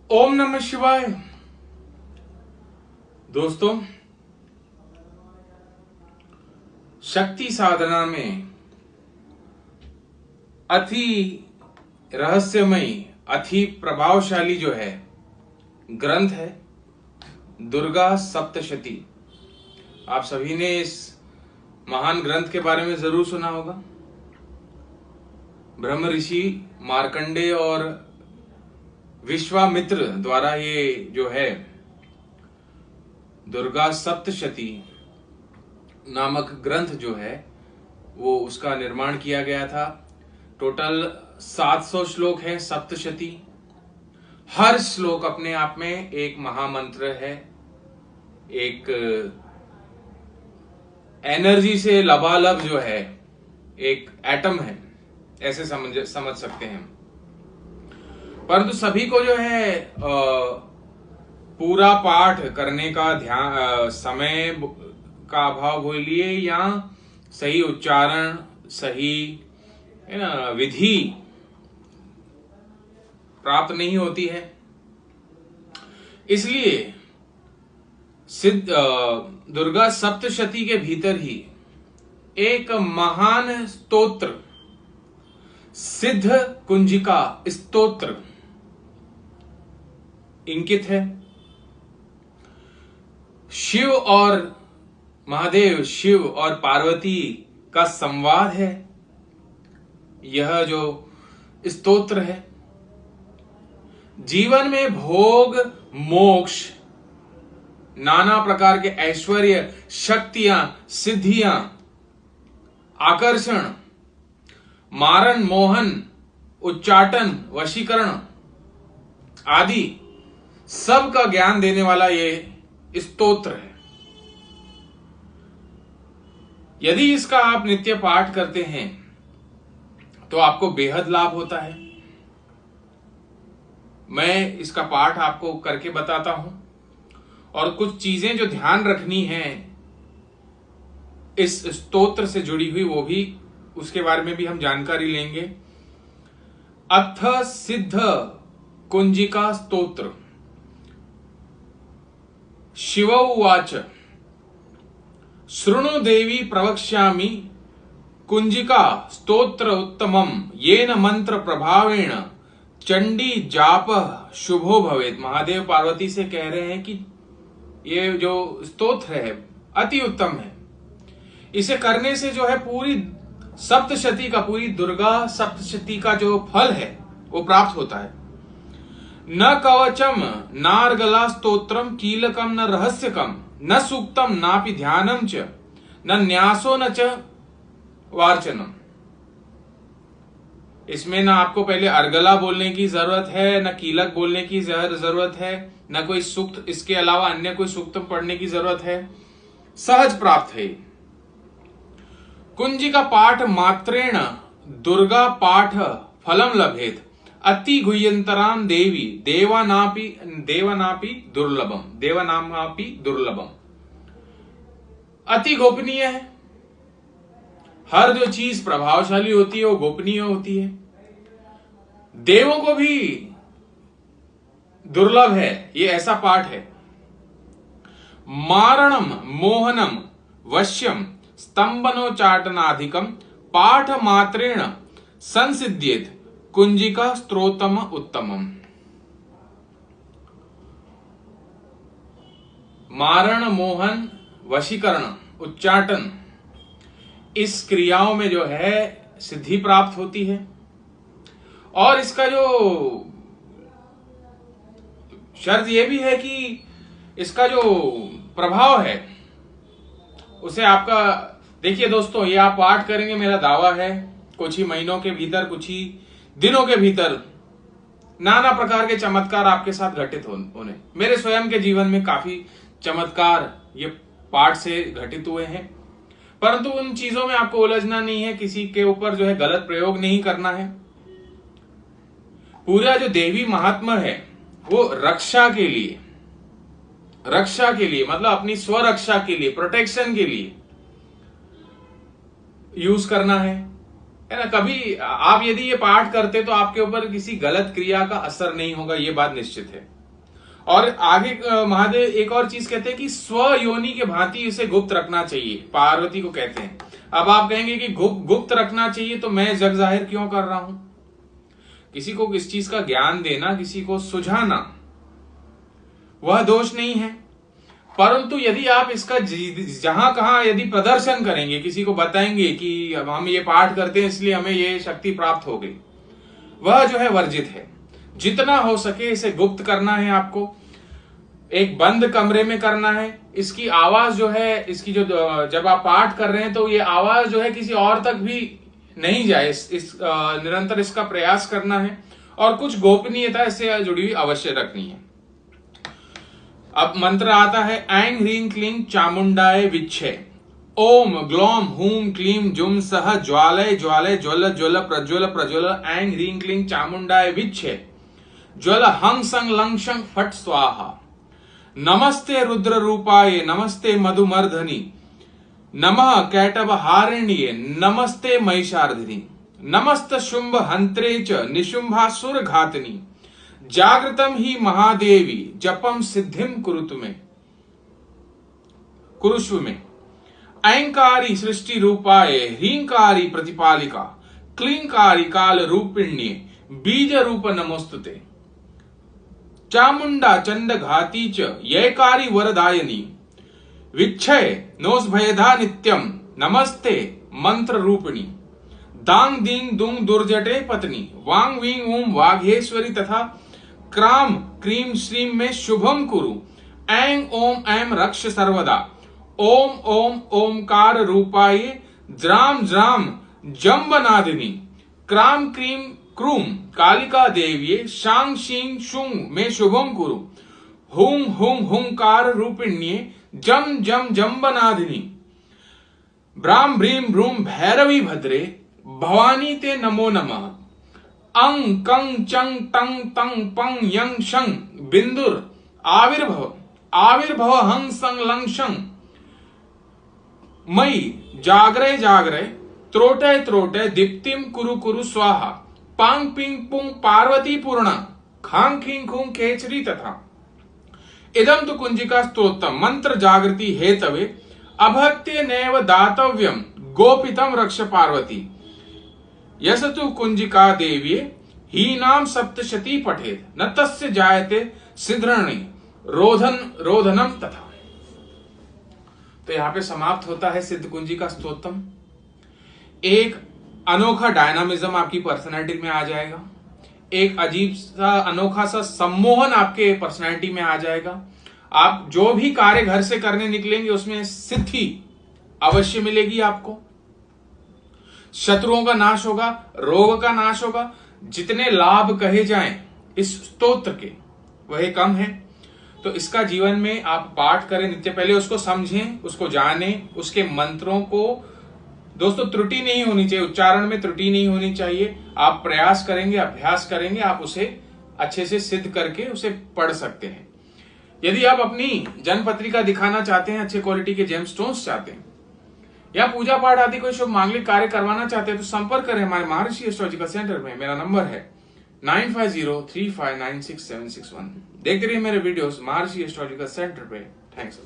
ओम नमः शिवाय। दोस्तों, शक्ति साधना में अति रहस्यमयी, अति प्रभावशाली जो है ग्रंथ है दुर्गा सप्तशती। आप सभी ने इस महान ग्रंथ के बारे में जरूर सुना होगा। ब्रह्म ऋषि मार्कंडेय और विश्वामित्र द्वारा ये जो है दुर्गा सप्तशती नामक ग्रंथ जो है वो उसका निर्माण किया गया था। टोटल 700 श्लोक है सप्तशती। हर श्लोक अपने आप में एक महामंत्र है, एक एनर्जी से लबालब जो है एक एटम है, ऐसे समझ सकते हैं। परंतु सभी को जो है पूरा पाठ करने का ध्यान, समय का अभाव बोलिए या सही उच्चारण, सही है ना विधि प्राप्त नहीं होती है। इसलिए दुर्गा सप्तशती के भीतर ही एक महान स्तोत्र, सिद्ध कुंजिका स्तोत्र इंकित है। शिव और महादेव, शिव और पार्वती का संवाद है यह जो स्तोत्र है। जीवन में भोग, मोक्ष, नाना प्रकार के ऐश्वर्य, शक्तियां, सिद्धियां, आकर्षण, मारण, मोहन, उच्चाटन, वशीकरण आदि सब का ज्ञान देने वाला ये स्तोत्र है। यदि इसका आप नित्य पाठ करते हैं तो आपको बेहद लाभ होता है। मैं इसका पाठ आपको करके बताता हूं और कुछ चीजें जो ध्यान रखनी है इस स्तोत्र से जुड़ी हुई, वो भी उसके बारे में भी हम जानकारी लेंगे। अथ सिद्ध कुंजिका स्तोत्र। शिव उवाच शृणु देवी प्रवक्ष्यामि कुंजिका स्तोत्र उत्तमम येन मंत्र प्रभावेण चंडी जाप शुभो भवेत। महादेव पार्वती से कह रहे हैं कि ये जो स्तोत्र है अति उत्तम है, इसे करने से जो है पूरी सप्तशती का, पूरी दुर्गा सप्तशती का जो फल है वो प्राप्त होता है। न कवचम नार्गला स्तोत्रम कीलकम न रहस्यकम न सूक्तम नापि ध्यानम च न न्यासो न च वार्चनम। इसमें ना आपको पहले अर्गला बोलने की जरूरत है, न कीलक बोलने की जरूरत है, न कोई सूक्त, इसके अलावा अन्य कोई सूक्त पढ़ने की जरूरत है, सहज प्राप्त है। कुंजिका पाठ मात्रेण दुर्गा पाठ फलम लभेत अति गुह्यंतराम देवी देवनापि दुर्लभम। अति गोपनीय है। हर जो चीज प्रभावशाली होती है वो गोपनीय होती है। देवों को भी दुर्लभ है ये ऐसा पाठ है। मारणम मोहनम वश्यम स्तंभनोचाटनाधिकम पाठ मात्रेण संसिद्ध्येत कुंजिका स्त्रोतम उत्तमम। मारण, मोहन, वशीकरण, उच्चाटन, इस क्रियाओं में जो है सिद्धि प्राप्त होती है। और इसका जो शर्त यह भी है कि इसका जो प्रभाव है उसे आपका, देखिए दोस्तों, ये आप पाठ करेंगे, मेरा दावा है कुछ ही महीनों के भीतर, कुछ ही दिनों के भीतर नाना प्रकार के चमत्कार आपके साथ घटित होने। मेरे स्वयं के जीवन में काफी चमत्कार ये पाठ से घटित हुए हैं। परंतु उन चीजों में आपको उलझना नहीं है, किसी के ऊपर जो है गलत प्रयोग नहीं करना है। पूरा जो देवी महात्मा है वो रक्षा के लिए मतलब अपनी स्वरक्षा के लिए, प्रोटेक्शन के लिए यूज करना है ना। कभी आप यदि ये पाठ करते तो आपके ऊपर किसी गलत क्रिया का असर नहीं होगा, ये बात निश्चित है। और आगे महादेव एक और चीज कहते हैं कि स्व योनि के भांति इसे गुप्त रखना चाहिए, पार्वती को कहते हैं। अब आप कहेंगे कि गुप्त रखना चाहिए तो मैं जग जाहिर क्यों कर रहा हूं? किसी को किस चीज का ज्ञान देना, किसी को सुझाना, वह दोष नहीं है, परंतु यदि आप इसका जहां कहां यदि प्रदर्शन करेंगे, किसी को बताएंगे कि हम ये पाठ करते हैं इसलिए हमें ये शक्ति प्राप्त हो गई, वह जो है वर्जित है। जितना हो सके इसे गुप्त करना है, आपको एक बंद कमरे में करना है। इसकी आवाज जो है, इसकी जो जब आप पाठ कर रहे हैं तो ये आवाज जो है किसी और तक भी नहीं जाए, निरंतर इसका प्रयास करना है और कुछ गोपनीयता इससे जुड़ी हुई अवश्य रखनी है। अब मंत्र आता है ऐं ह्रीं क्लीं चामुंडाय विच्छे, ओम ग्लौम हूम क्लीं जुम सह ज्वालय ज्वालय ज्वल ज्वल प्रज्वल प्रज्वल ऐं ह्रीं क्लीं चामुंडाय विच्छे, ज्वल हंग संग लंग शंग फट स्वाहा। नमस्ते रुद्र रूपाय नमस्ते मधुमर्धनी, नमः कैटभ हारिण्ये नमस्ते महिषार्धिनी, नमस्त शुंभ हंत्रे च निशुंभासुर घातनी, जागृतम ही महादेवी जपम सिद्धिम कुरुष्व में। ऐंकारी सृष्टि रूपाय ह्रींकारी प्रतिपालिका, क्लींकारी काल रूपिण्ये बीज रूप नमोस्तुते, चामुंडा चंड घाती च यैकारी वरदायनी, विच्छय नोस भयधा नित्यम नमस्ते मंत्र रूपिणी, दांग दींग दुंग दुर्जटे पत्नी, वांग वींग ऊम वाघेश्वरी तथा क्राम क्रीम श्रीम में शुभम कुरु, ऐं ओम ऐं रक्ष सर्वदा, ओम ओम ओमकार रूपाय ज्राम ज्राम जम्बनादिनी, क्राम क्रीम क्रूम कालिका देव्ये शांग शीं शुंग में शुभम कुरु, हुं हुं हुंकार रूपिण्ये जम जम जम्बनादिनी, ब्राम भ्रीम भ्रूम भैरवी भद्रे भवानी ते नमो नमः, अंग कंग चंग टंग तंग पंग यंग शंग बिंदुर आविर्भव आविर्भव हंग संग लंग शंग, मई जागरे जागरे त्रोटे त्रोटे दीप्तिम कुरु कुरु स्वाहा, पांग पिंग पुंग पार्वती पूर्णा खांग खिंग खुंग केचरी तथा। इदम तो कुंजिका स्तोत्रम मंत्र जागृति हेतवे अभक्त्य नैव दातव्यम गोपितम रक्ष पार्वती, यसतु कुंजिका देव्ये हीनाम सप्तशती पठेत न तस्य जायते सिद्रणी रोधनम तथा। तो यहां पे समाप्त होता है सिद्ध कुंजिका स्तोत्रम। एक अनोखा डायनामिज्म आपकी पर्सनैलिटी में आ जाएगा, एक अजीब सा अनोखा सा सम्मोहन आपके पर्सनैलिटी में आ जाएगा। आप जो भी कार्य घर से करने निकलेंगे उसमें सिद्धि अवश्य मिलेगी आपको, शत्रुओं का नाश होगा, रोग का नाश होगा। जितने लाभ कहे जाएं इस स्तोत्र के वह कम है। तो इसका जीवन में आप पाठ करें नित्य, पहले उसको समझें, उसको जानें, उसके मंत्रों को दोस्तों त्रुटि नहीं होनी चाहिए, उच्चारण में त्रुटि नहीं होनी चाहिए। आप प्रयास करेंगे, अभ्यास करेंगे, आप उसे अच्छे से सिद्ध करके उसे पढ़ सकते हैं। यदि आप अपनी जन्म पत्रिका दिखाना चाहते हैं, अच्छे क्वालिटी के जेमस्टोन्स चाहते हैं या पूजा पाठ आदि कोई शुभ मांगलिक कार्य करवाना चाहते हैं तो संपर्क करें हमारे महर्षि एस्ट्रोलॉजिकल सेंटर में। मेरा नंबर है 9503596761। देखते रहिए मेरे वीडियोस महर्षि एस्ट्रोलॉजिकल सेंटर पे। थैंक्स।